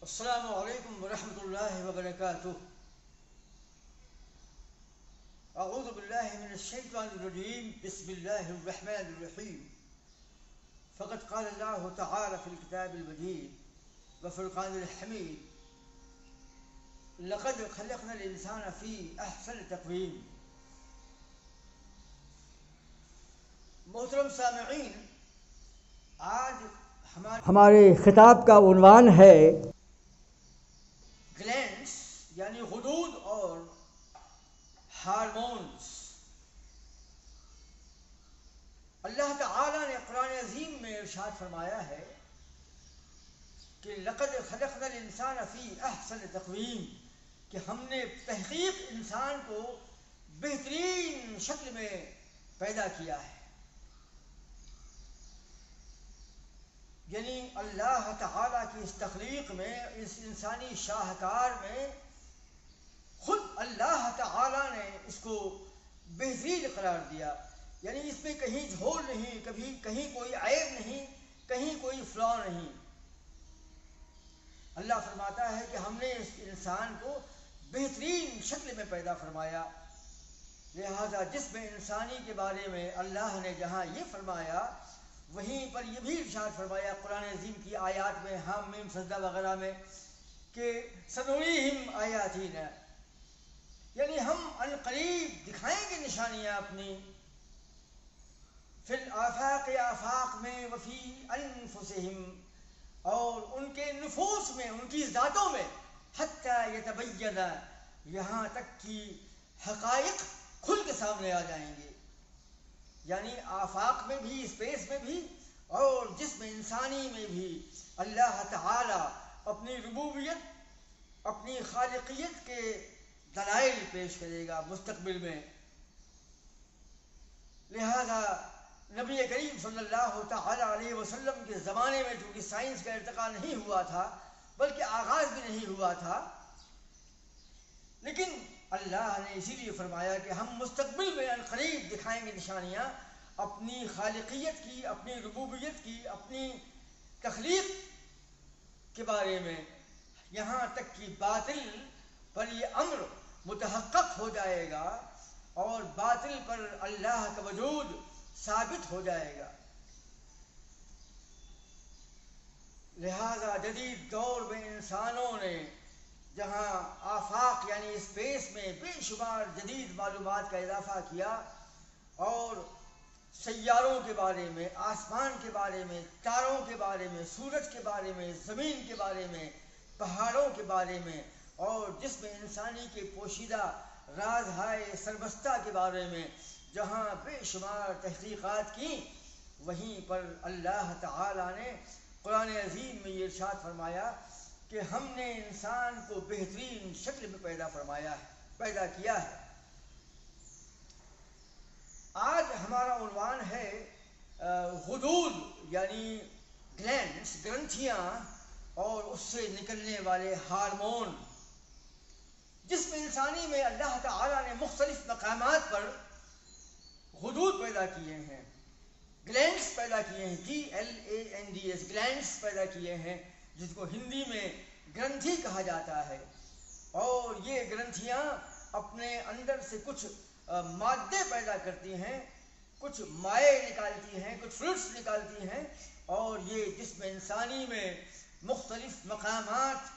السلام علیکم ورحمۃ اللہ وبرکاتہ۔ اعوذ باللہ من الشیطان الرجیم، بسم اللہ الرحمن الرحیم۔ فقد قال اللہ تعالی فی الکتاب المجید وفرقان الحمید، لقد خلقنا الانسان فی احسن تقویم۔ محترم سامعین، آج ہمارے خطاب کا عنوان ہے گلینڈس یعنی غدود اور ہارمونز۔ اللہ تعالی نے قرآن عظیم میں ارشاد فرمایا ہے کہ لقد خلقنا الانسان فی احسن تقویم، کہ ہم نے تحقیق انسان کو بہترین شکل میں پیدا کیا ہے۔ یعنی اللہ تعالیٰ کی اس تخلیق میں، اس انسانی شاہکار میں خود اللہ تعالیٰ نے اس کو بہترین قرار دیا۔ یعنی اس میں کہیں جھول نہیں، کبھی کہیں کوئی عیب نہیں، کہیں کوئی فلاں نہیں۔ اللہ فرماتا ہے کہ ہم نے اس انسان کو بہترین شکل میں پیدا فرمایا۔ لہذا جسم انسانی کے بارے میں اللہ نے جہاں یہ فرمایا، وہیں پر یہ بھی ارشاد فرمایا قرآن عظیم کی آیات میں، حم میم سجدہ وغیرہ میں، کہ سنریہم آیاتنا، یعنی ہم عنقریب دکھائیں گے نشانیاں اپنی، فی الآفاق، آفاق میں، وفی انفسہم، اور ان کے نفوس میں، ان کی ذاتوں میں، حتی یتبین، یہاں تک کہ حقائق کھل کے سامنے آ جائیں گے۔ یعنی آفاق میں بھی، اسپیس میں بھی، اور جسم انسانی میں بھی اللہ تعالی اپنی ربوبیت، اپنی خالقیت کے دلائل پیش کرے گا مستقبل میں۔ لہذا نبی کریم صلی اللہ تعالی علیہ وسلم کے زمانے میں چونکہ سائنس کا ارتقا نہیں ہوا تھا، بلکہ آغاز بھی نہیں ہوا تھا، لیکن اللہ نے اسی لیے فرمایا کہ ہم مستقبل میں عنقریب دکھائیں گے نشانیاں اپنی خالقیت کی، اپنی ربوبیت کی، اپنی تخلیق کے بارے میں، یہاں تک کہ باطل پر یہ امر متحقق ہو جائے گا اور باطل پر اللہ کا وجود ثابت ہو جائے گا۔ لہذا جدید دور میں انسانوں نے جہاں آفاق یعنی اسپیس میں بے شمار جدید معلومات کا اضافہ کیا، اور سیاروں کے بارے میں، آسمان کے بارے میں، تاروں کے بارے میں، سورج کے بارے میں، زمین کے بارے میں، پہاڑوں کے بارے میں، اور جسم انسانی کے پوشیدہ رازہائے سربستہ کے بارے میں جہاں بے شمار تحقیقات کی، وہیں پر اللہ تعالی نے قرآن عظیم میں یہ ارشاد فرمایا کہ ہم نے انسان کو بہترین شکل میں پیدا کیا ہے۔ آج ہمارا عنوان ہے غدود یعنی گلینڈس، گرنتھیاں، اور اس سے نکلنے والے ہارمون۔ جسم انسانی میں اللہ تعالی نے مختلف مقامات پر غدود پیدا کیے ہیں، گلینڈس پیدا کیے ہیں، GLANDS، گلینڈس پیدا کیے ہیں، جس کو ہندی میں گرنتھی کہا جاتا ہے۔ اور یہ گرنتھیاں اپنے اندر سے کچھ مادے پیدا کرتی ہیں، کچھ مائع نکالتی ہیں، کچھ فلوئڈس نکالتی ہیں، اور یہ جسم انسانی میں مختلف مقامات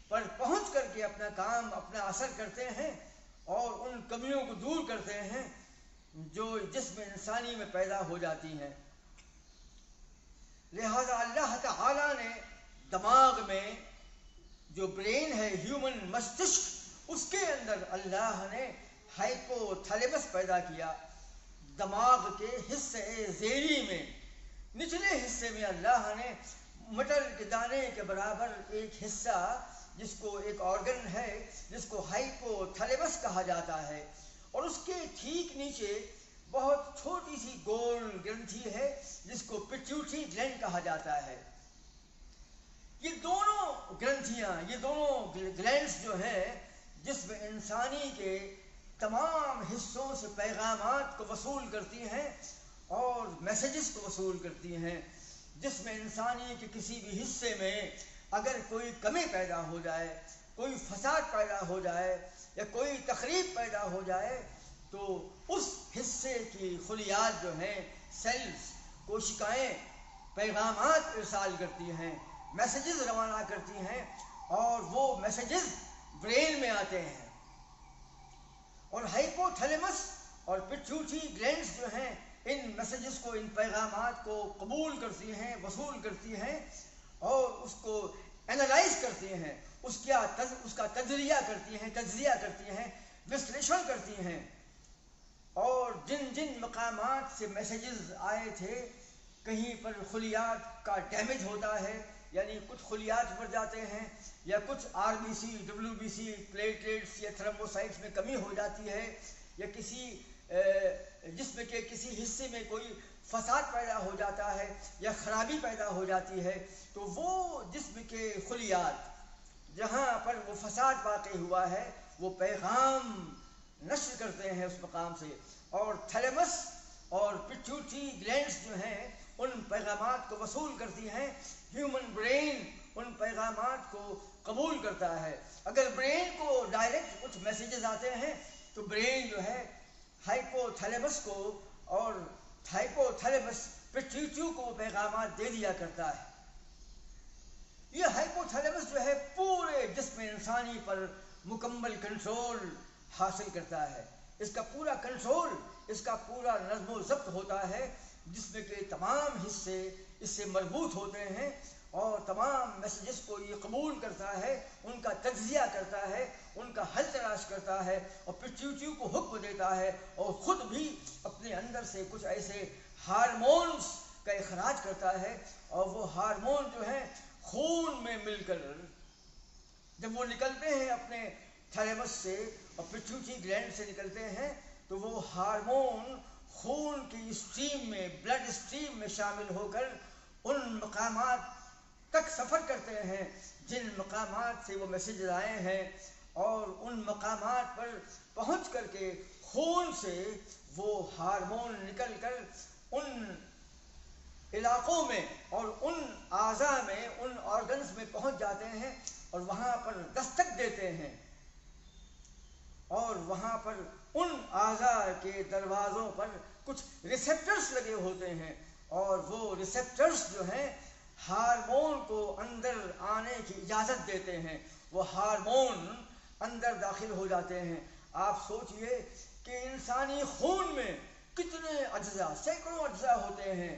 پر پہنچ کر کے اپنا کام، اپنا اثر کرتے ہیں، اور ان کمیوں کو دور کرتے ہیں جو جسم انسانی میں پیدا ہو جاتی ہیں۔ لہذا اللہ تعالی نے دماغ میں، جو برین ہے، ہیومن مستشک، اس کے اندر اللہ نے ہائپو تھیلیمس پیدا کیا۔ دماغ کے حصے ذیلی میں، نچلے حصے میں اللہ نے مٹر کے دانے کے برابر ایک حصہ، جس کو ایک آرگن ہے، جس کو ہائپو تھیلیمس کہا جاتا ہے، اور اس کے ٹھیک نیچے بہت چھوٹی سی گول گرنتھی ہے جس کو پیٹیوٹری گلینڈ کہا جاتا ہے۔ یہ دونوں گرنتھیاں، یہ دونوں گلینڈز جو ہیں، جسم انسانی کے تمام حصوں سے پیغامات کو وصول کرتی ہیں اور میسیجز کو وصول کرتی ہیں۔ جسم انسانی کے کسی بھی حصے میں اگر کوئی کمی پیدا ہو جائے، کوئی فساد پیدا ہو جائے یا کوئی تخریب پیدا ہو جائے تو اس حصے کی خلیات جو ہیں، سیلز، کوشکائیں پیغامات ارسال کرتی ہیں، میسیجز روانہ کرتی ہیں، اور وہ میسیجز برین میں آتے ہیں، اور ہائپو تھیلیمس اور پیٹیوٹری گلینڈز جو ہیں ان میسیجز کو، ان پیغامات کو قبول کرتی ہیں، وصول کرتی ہیں، اور اس کو اینالائز کرتی ہیں، اس کا تجزیہ کرتی ہیں، وشلیشن کرتی ہیں، اور جن جن مقامات سے میسیجز آئے تھے کہیں پر خلیات کا ڈیمیج ہوتا ہے، یعنی کچھ خلیات مر جاتے ہیں، یا کچھ R B C, W B C, platelets یا تھرمبوسائٹس میں کمی ہو جاتی ہے، یا کسی جسم کے کسی حصے میں کوئی فساد پیدا ہو جاتا ہے یا خرابی پیدا ہو جاتی ہے، تو وہ جسم کے خلیات جہاں پر وہ فساد واقع ہوا ہے وہ پیغام نشر کرتے ہیں اس مقام سے، اور تھیلیمس اور پیٹیوٹری گلینڈز جو ہیں ان پیغامات کو وصول کرتی ہیں، ہیومن برین ان پیغامات کو قبول کرتا ہے۔ اگر برین کو ڈائریکٹ کچھ میسیجز آتے ہیں تو برین جو ہے ہائپو تھیلیمس کو اور ہائپو تھیلیمس پیٹیوٹری کو پیغامات دے دیا کرتا ہے۔ یہ ہائپو تھیلیمس جو ہے پورے جسم انسانی پر مکمل کنٹرول حاصل کرتا ہے، اس کا پورا کنٹرول، اس کا پورا نظم و ضبط ہوتا ہے، جسم کے تمام حصے اس سے مربوط ہوتے ہیں، اور تمام میسیجز کو یہ قبول کرتا ہے، ان کا تجزیہ کرتا ہے، ان کا حل تلاش کرتا ہے، اور پیٹیوٹری کو حکم دیتا ہے، اور خود بھی اپنے اندر سے کچھ ایسے ہارمونز کا اخراج کرتا ہے، اور وہ ہارمون جو ہیں خون میں مل کر جب وہ نکلتے ہیں اپنے تھیلیمس سے اور پیٹیوٹری گلینڈ سے نکلتے ہیں تو وہ ہارمون خون کی اسٹریم میں، بلڈ اسٹریم میں شامل ہو کر ان مقامات تک سفر کرتے ہیں جن مقامات سے وہ میسیج آئے ہیں، اور ان مقامات پر پہنچ کر کے خون سے وہ ہارمون نکل کر ان علاقوں میں اور ان اعضاء میں، ان آرگنز میں پہنچ جاتے ہیں، اور وہاں پر دستک دیتے ہیں، اور وہاں پر ان اعضاء کے دروازوں پر کچھ ریسیپٹرز لگے ہوتے ہیں، اور وہ ریسیپٹرز جو ہیں ہارمون کو اندر آنے کی اجازت دیتے ہیں، وہ ہارمون اندر داخل ہو جاتے ہیں۔ آپ سوچئے کہ انسانی خون میں کتنے اجزاء، سینکڑوں اجزاء ہوتے ہیں،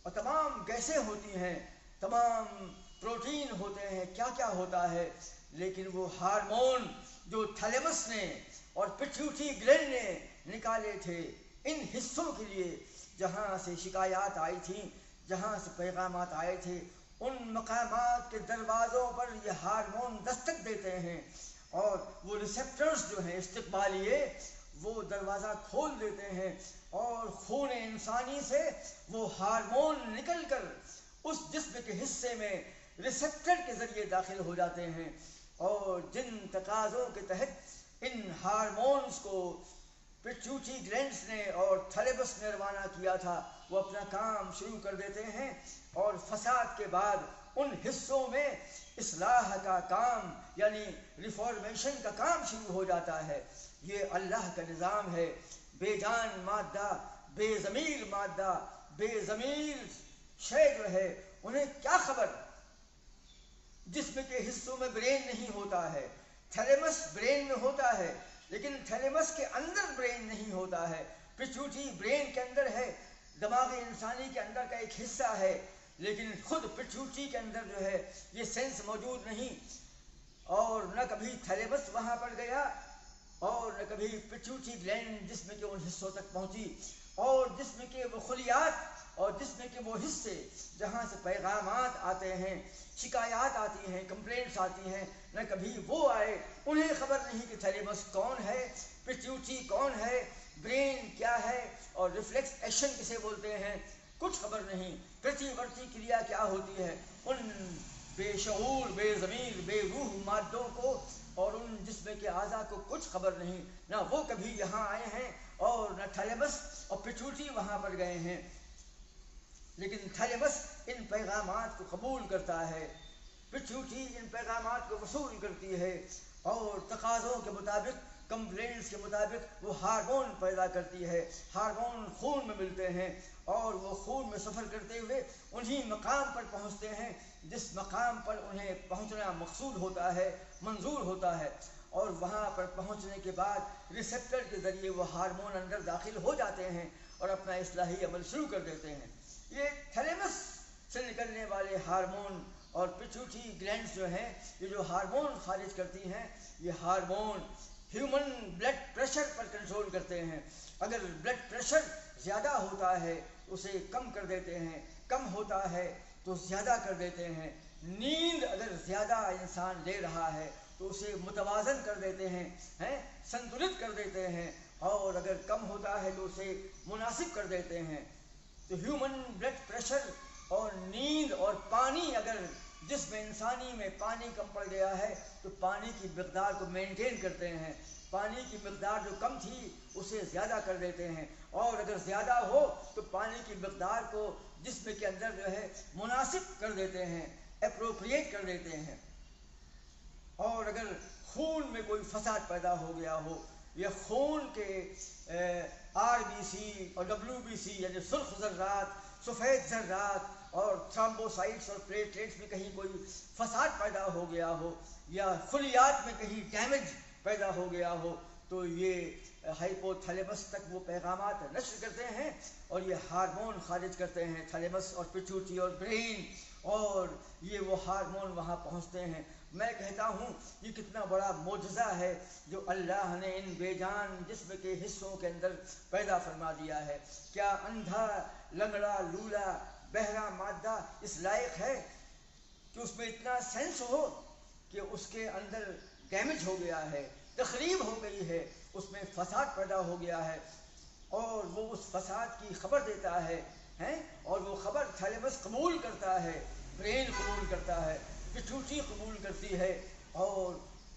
اور تمام گیسیں ہوتی ہیں، تمام پروٹین ہوتے ہیں، کیا کیا ہوتا ہے، لیکن وہ ہارمون جو تھیلیمس نے اور پیٹیوٹری گلینڈ نے نکالے تھے ان حصوں کے لیے جہاں سے شکایات آئی تھیں، جہاں سے پیغامات آئے تھے، ان مقامات کے دروازوں پر یہ ہارمون دستک دیتے ہیں، اور وہ ریسیپٹرز جو ہیں استقبالیے وہ دروازہ کھول دیتے ہیں، اور خون انسانی سے وہ ہارمون نکل کر اس جسم کے حصے میں ریسیپٹر کے ذریعے داخل ہو جاتے ہیں، اور جن تقاضوں کے تحت ان ہارمونز کو پیٹیوٹری گلینڈز نے اور تھیلیمس نے روانہ کیا تھا وہ اپنا کام شروع کر دیتے ہیں، اور فساد کے بعد ان حصوں میں اصلاح کا کام یعنی ریفارمیشن کا کام شروع ہو جاتا ہے۔ یہ اللہ کا نظام ہے۔ بے جان مادہ، بے ضمیر مادہ، بے ضمیر شے جو ہے انہیں کیا خبر، جسم کے حصوں میں برین نہیں ہوتا ہے، تھیلیمس برین میں ہوتا ہے لیکن تھیلیمس کے اندر برین نہیں ہوتا ہے، پیٹیوٹری برین کے اندر ہے، دماغ انسانی کے اندر کا ایک حصہ ہے، لیکن خود پیٹیوٹری کے اندر جو ہے یہ سینس موجود نہیں، اور نہ کبھی تھیلیمس وہاں پر گیا اور نہ کبھی پیٹیوٹری گلینڈ جسم کے ان حصوں تک پہنچی، اور جسم کے وہ خلیات اور جسم کے وہ حصے جہاں سے پیغامات آتے ہیں، شکایات آتی ہیں، کمپلینٹس آتی ہیں، نہ کبھی وہ آئے، انہیں خبر نہیں کہ تھیلیمس کون ہے، پیٹیوٹری کون ہے، برین کیا ہے، اور ریفلیکس ایکشن کسے بولتے ہیں، کچھ خبر نہیں، پرتی ورتی کریا کیا ہوتی ہے، ان بے شعور، بے ضمیر، بے روح مادوں کو اور ان جسم کے اعضاء کو کچھ خبر نہیں، نہ وہ کبھی یہاں آئے ہیں اور نہ تھیلیمس اور پیٹیوٹری وہاں پر گئے ہیں، لیکن تھیلیمس ان پیغامات کو قبول کرتا ہے، پیٹیوٹری ان پیغامات کو وصول کرتی ہے اور تقاضوں کے مطابق، کمپلینٹس کے مطابق وہ ہارمون پیدا کرتی ہے. ہارمون خون میں ملتے ہیں اور وہ خون میں سفر کرتے ہوئے انہی مقام پر پہنچتے ہیں جس مقام پر انہیں پہنچنا مقصود ہوتا ہے، منظور ہوتا ہے. اور وہاں پر پہنچنے کے بعد ریسیپٹر کے ذریعے وہ ہارمون اندر داخل ہو جاتے ہیں اور اپنا اصلاحی عمل شروع کر دیتے ہیں. یہ تھیلیمس سے نکلنے والے ہارمون اور پیٹیوٹری گلینڈز جو ہیں، یہ جو ہارمون خارج کرتی ہیں، یہ ہارمون ہیومن بلڈ پریشر پر کنٹرول کرتے ہیں. اگر بلڈ پریشر زیادہ ہوتا ہے اسے کم کر دیتے ہیں، کم ہوتا ہے تو زیادہ کر دیتے ہیں. نیند اگر زیادہ انسان لے رہا ہے تو اسے متوازن کر دیتے ہیں، سنتولت کر دیتے ہیں، اور اگر کم ہوتا ہے تو اسے مناسب کر دیتے ہیں. تو ہیومن بلڈ پریشر اور نیند اور پانی، اگر جسم انسانی میں پانی کم پڑ گیا ہے تو پانی کی مقدار کو مینٹین کرتے ہیں. پانی کی مقدار جو کم تھی اسے زیادہ کر دیتے ہیں، اور اگر زیادہ ہو تو پانی کی مقدار کو جسم کے اندر جو ہے مناسب کر دیتے ہیں، اپروپریٹ کر دیتے ہیں. اور اگر خون میں کوئی فساد پیدا ہو گیا ہو، یا خون کے آر بی سی اور ڈبلیو بی سی یعنی سرخ ذرات، سفید ذرات اور تھرمبوسائٹس اور پلیٹلیٹس میں کہیں کوئی فساد پیدا ہو گیا ہو، یا خلیات میں کہیں ڈیمیج پیدا ہو گیا ہو، تو یہ ہائپو تھیلیمس تک وہ پیغامات نشر کرتے ہیں اور یہ ہارمون خارج کرتے ہیں، تھیلیمس اور پیٹیوٹری اور برین، اور یہ وہ ہارمون وہاں پہنچتے ہیں. میں کہتا ہوں یہ کتنا بڑا معجزہ ہے جو اللہ نے ان بے جان جسم کے حصوں کے اندر پیدا فرما دیا ہے. کیا اندھا، لنگڑا، لولا، بہرا مادہ اس لائق ہے کہ اس میں اتنا سینس ہو کہ اس کے اندر ڈیمیج ہو گیا ہے، تخریب ہو گئی ہے، اس میں فساد پیدا ہو گیا ہے، اور وہ اس فساد کی خبر دیتا ہے، اور وہ خبر تھیلیمس قبول کرتا ہے، برین قبول کرتا ہے، پیٹیوٹری قبول کرتی ہے، اور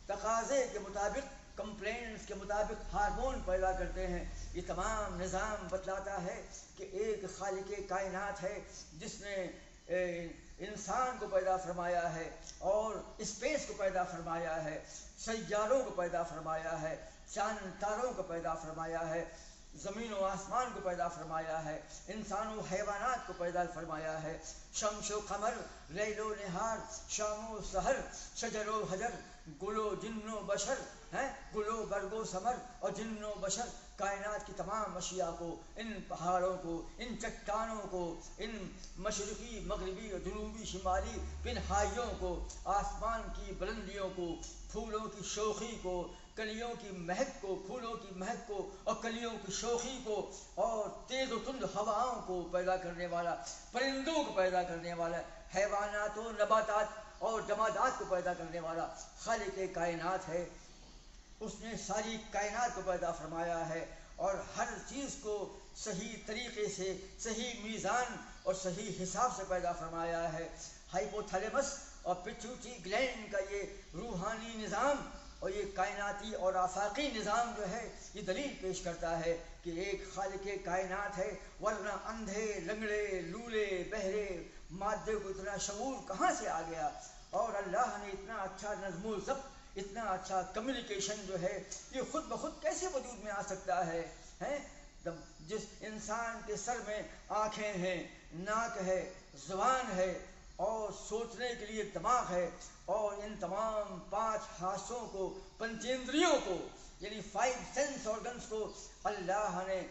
تقاضے کے مطابق، کمپلینٹس کے مطابق ہارمون پیدا کرتے ہیں. یہ تمام نظام بتلاتا ہے کہ ایک خالق کائنات ہے جس نے انسان کو پیدا فرمایا ہے، اور اسپیس کو پیدا فرمایا ہے، سیاروں کو پیدا فرمایا ہے، چاند تاروں کو پیدا فرمایا ہے، زمین و آسمان کو پیدا فرمایا ہے، انسان و حیوانات کو پیدا فرمایا ہے، شمس و قمر، لیل و نہار، شام و سحر، شجر و حجر، گل و جن و بشر، گل و برگ و ثمر اور جن و بشر، کائنات کی تمام اشیاء کو، ان پہاڑوں کو، ان چٹانوں کو، ان مشرقی، مغربی اور جنوبی، شمالی پنہائیوں کو، آسمان کی بلندیوں کو، پھولوں کی شوخی کو، کلیوں کی مہک کو، پھولوں کی مہک کو اور کلیوں کی شوخی کو، اور تیز و تند ہواؤں کو پیدا کرنے والا، پرندوں کو پیدا کرنے والا، حیوانات و نباتات اور جمادات کو پیدا کرنے والا خالق کائنات ہے. اس نے ساری کائنات کو پیدا فرمایا ہے اور ہر چیز کو صحیح طریقے سے، صحیح میزان اور صحیح حساب سے پیدا فرمایا ہے. ہائپو تھیلیمس اور پیٹیوٹری گلینڈ کا یہ روحانی نظام اور یہ کائناتی اور آفاقی نظام جو ہے یہ دلیل پیش کرتا ہے کہ ایک خالق کائنات ہے، ورنہ اندھے، لنگڑے، لولے، بہرے مادے کو اتنا شعور کہاں سے آ گیا؟ اور اللہ نے اتنا اچھا نظم و ضبط، اتنا اچھا کمیونیکیشن جو ہے یہ خود بخود کیسے وجود میں آ سکتا ہے؟ جس انسان کے سر میں آنکھیں ہیں، ناک ہے، زبان ہے اور سوچنے کے لیے دماغ ہے، اور ان تمام 5 حاسوں کو، پنچیندریوں کو، یعنی 5 سینس آرگنز کو اللہ نے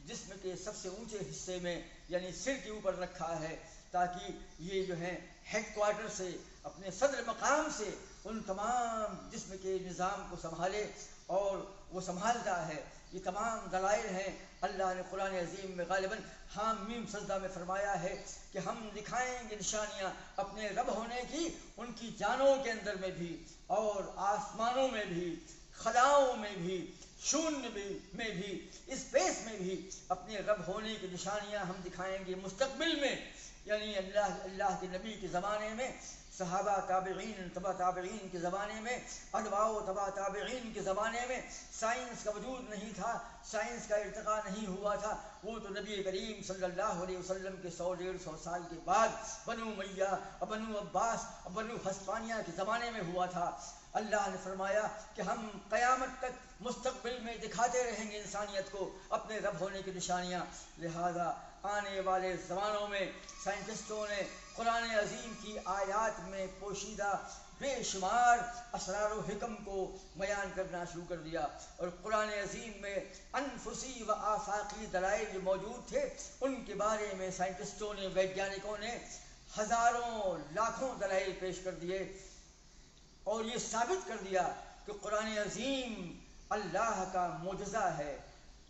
جسم کے سب سے اونچے حصے میں یعنی سر کے اوپر رکھا ہے، تاکہ یہ جو ہے ہیڈ کوارٹر سے، اپنے صدر مقام سے ان تمام جسم کے نظام کو سنبھالے، اور وہ سنبھالتا ہے. یہ تمام دلائل ہیں. اللہ نے قرآن عظیم میں غالباً حام میم سجدہ میں فرمایا ہے کہ ہم دکھائیں گے نشانیاں اپنے رب ہونے کی، ان کی جانوں کے اندر میں بھی، اور آسمانوں میں بھی، خلاؤں میں بھی، شونیہ میں بھی، اسپیس میں بھی اپنے رب ہونے کی نشانیاں ہم دکھائیں گے. مستقبل میں یعنی اللہ کے نبی کے زمانے میں صحابہ تابعین تبع تابعین کے زمانے میں، اتباع و تبع تابعین کے زمانے میں سائنس کا وجود نہیں تھا، سائنس کا ارتقاء نہیں ہوا تھا، وہ تو نبی کریم صلی اللہ علیہ وسلم کے 100-150 سال کے بعد بنو امیہ اور بنو عباس اور بنو حسفانیہ کے زمانے میں ہوا تھا۔ اللہ نے فرمایا کہ ہم قیامت تک مستقبل میں دکھاتے رہیں گے انسانیت کو اپنے رب ہونے کی نشانیاں، لہذا آنے والے زمانوں میں سائنٹسٹوں نے قرآن عظیم کی آیات میں پوشیدہ بے شمار اسرار و حکم کو بیان کرنا شروع کر دیا، اور قرآن عظیم میں انفسی و آفاقی دلائل جو موجود تھے ان کے بارے میں سائنٹسٹوں نے، ویگیانکوں نے ہزاروں لاکھوں دلائل پیش کر دیے، اور یہ ثابت کر دیا کہ قرآن عظیم اللہ کا معجزہ ہے،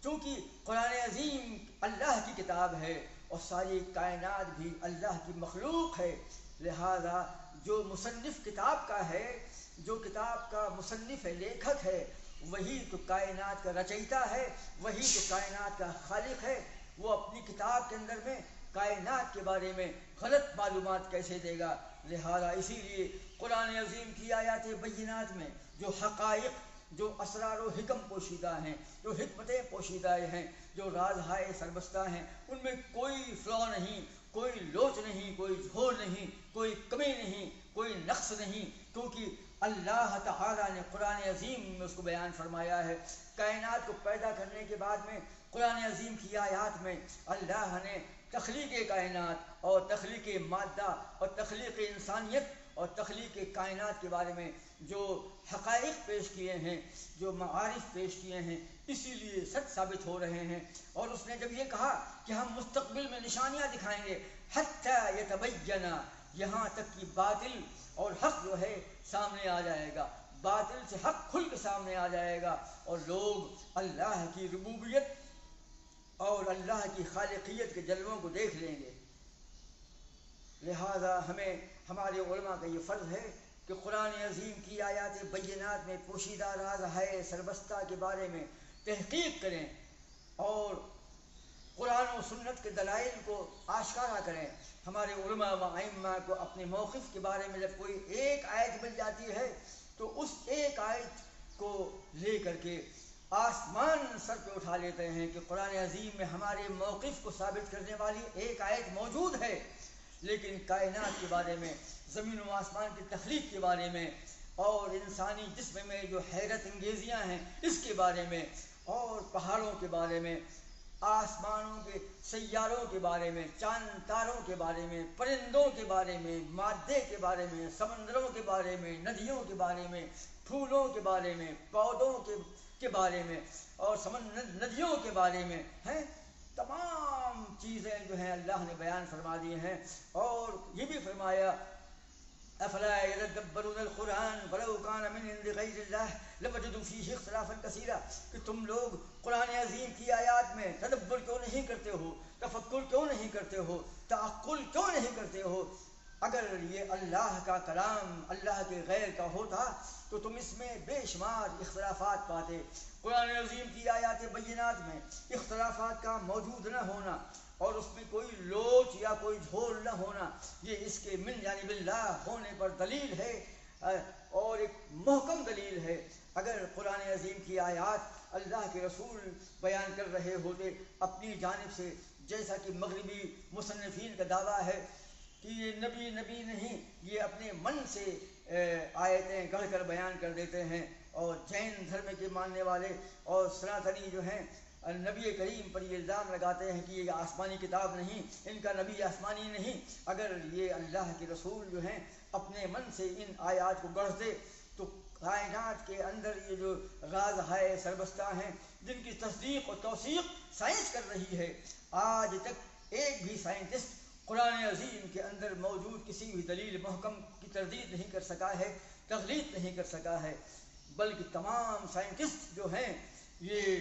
چونکہ قرآن عظیم اللہ کی کتاب ہے اور ساری کائنات بھی اللہ کی مخلوق ہے، لہذا جو مصنف کتاب کا ہے، جو کتاب کا مصنف ہے، لیکھک ہے، وہی تو کائنات کا رچیتا ہے، وہی تو کائنات کا خالق ہے، وہ اپنی کتاب کے اندر میں کائنات کے بارے میں غلط معلومات کیسے دے گا؟ لہذا اسی لیے قرآن عظیم کی آیات بینات میں جو حقائق، جو اسرار و حکم پوشیدہ ہیں، جو حکمتیں پوشیدہ ہیں، جو رازہائے سربستہ ہیں، ان میں کوئی فلاء نہیں، کوئی لوچ نہیں، کوئی جھول نہیں، کوئی کمی نہیں، کوئی نقص نہیں، کیونکہ اللہ تعالیٰ نے قرآن عظیم میں اس کو بیان فرمایا ہے۔ کائنات کو پیدا کرنے کے بعد میں قرآن عظیم کی آیات میں اللہ نے تخلیق کائنات اور تخلیق مادہ اور تخلیق انسانیت اور تخلیق کائنات کے بارے میں جو حقائق پیش کیے ہیں، جو معارف پیش کیے ہیں، اسی لیے سچ ثابت ہو رہے ہیں۔ اور اس نے جب یہ کہا کہ ہم مستقبل میں نشانیاں دکھائیں گے، حتی یتبین، یہاں تک کہ باطل اور حق جو ہے سامنے آ جائے گا، باطل سے حق کھل کے سامنے آ جائے گا، اور لوگ اللہ کی ربوبیت اور اللہ کی خالقیت کے جلووں کو دیکھ لیں گے۔ لہذا ہمیں، ہمارے علماء کا یہ فرض ہے کہ قرآن عظیم کی آیات بینات میں پوشیدہ راز ہے سربستہ کے بارے میں تحقیق کریں، اور قرآن و سنت کے دلائل کو آشکارا کریں۔ ہمارے علماء و ائمہ کو اپنے موقف کے بارے میں جب کوئی ایک آیت مل جاتی ہے تو اس ایک آیت کو لے کر کے آسمان سر پہ اٹھا لیتے ہیں کہ قرآن عظیم میں ہمارے موقف کو ثابت کرنے والی ایک آیت موجود ہے، لیکن کائنات کے بارے میں، زمین و آسمان کی تخلیق کے بارے میں، اور انسانی جسم میں جو حیرت انگیزیاں ہیں اس کے بارے میں، اور پہاڑوں کے بارے میں، آسمانوں کے سیاروں کے بارے میں، چاند تاروں کے بارے میں، پرندوں کے بارے میں، مادے کے بارے میں، سمندروں کے بارے میں، ندیوں کے بارے میں، پھولوں کے بارے میں، پودوں کے بارے میں، اور ندیوں کے بارے میں ہیں، تمام چیزیں جو ہیں اللہ نے بیان فرما دی ہیں۔ اور یہ بھی فرمایا افلا يتدبرون القرآن ولو كان من عند غير الله لوجدوا فيه اختلافا كثيرا، کہ تم لوگ قرآن عظیم کی آیات میں تدبر کیوں نہیں کرتے ہو، تفکر کیوں نہیں کرتے ہو، تعقل کیوں نہیں کرتے ہو؟ اگر یہ اللہ کا کلام اللہ کے غیر کا ہوتا تو تم اس میں بے شمار اختلافات پاتے۔ قرآن عظیم کی آیات بینات میں اختلافات کا موجود نہ ہونا اور اس میں کوئی لوچ یا کوئی جھول نہ ہونا، یہ اس کے من جانب اللہ ہونے پر دلیل ہے، اور ایک محکم دلیل ہے۔ اگر قرآن عظیم کی آیات اللہ کے رسول بیان کر رہے ہوتے اپنی جانب سے، جیسا کہ مغربی مصنفین کا دعویٰ ہے کہ یہ نبی نہیں، یہ اپنے من سے آیتیں گڑھ کر بیان کر دیتے ہیں، اور جین دھرم کے ماننے والے اور سناتنی جو ہیں نبی کریم پر یہ الزام لگاتے ہیں کہ یہ آسمانی کتاب نہیں، ان کا نبی آسمانی نہیں۔ اگر یہ اللہ کے رسول جو ہیں اپنے من سے ان آیات کو گڑھتے تو کائنات کے اندر یہ جو راز ہے سربستہ ہیں، جن کی تصدیق و توثیق سائنس کر رہی ہے، آج تک ایک بھی سائنٹسٹ قرآن عظیم کے اندر موجود کسی بھی دلیل محکم کی تردید نہیں کر سکا ہے، تغلیط نہیں کر سکا ہے، بلکہ تمام سائنٹسٹ جو ہیں یہ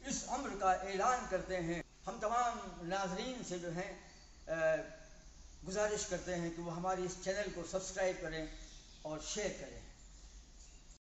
اس امر کا اعلان کرتے ہیں۔ ہم تمام ناظرین سے جو ہیں گزارش کرتے ہیں کہ وہ ہماری اس چینل کو سبسکرائب کریں اور شیئر کریں۔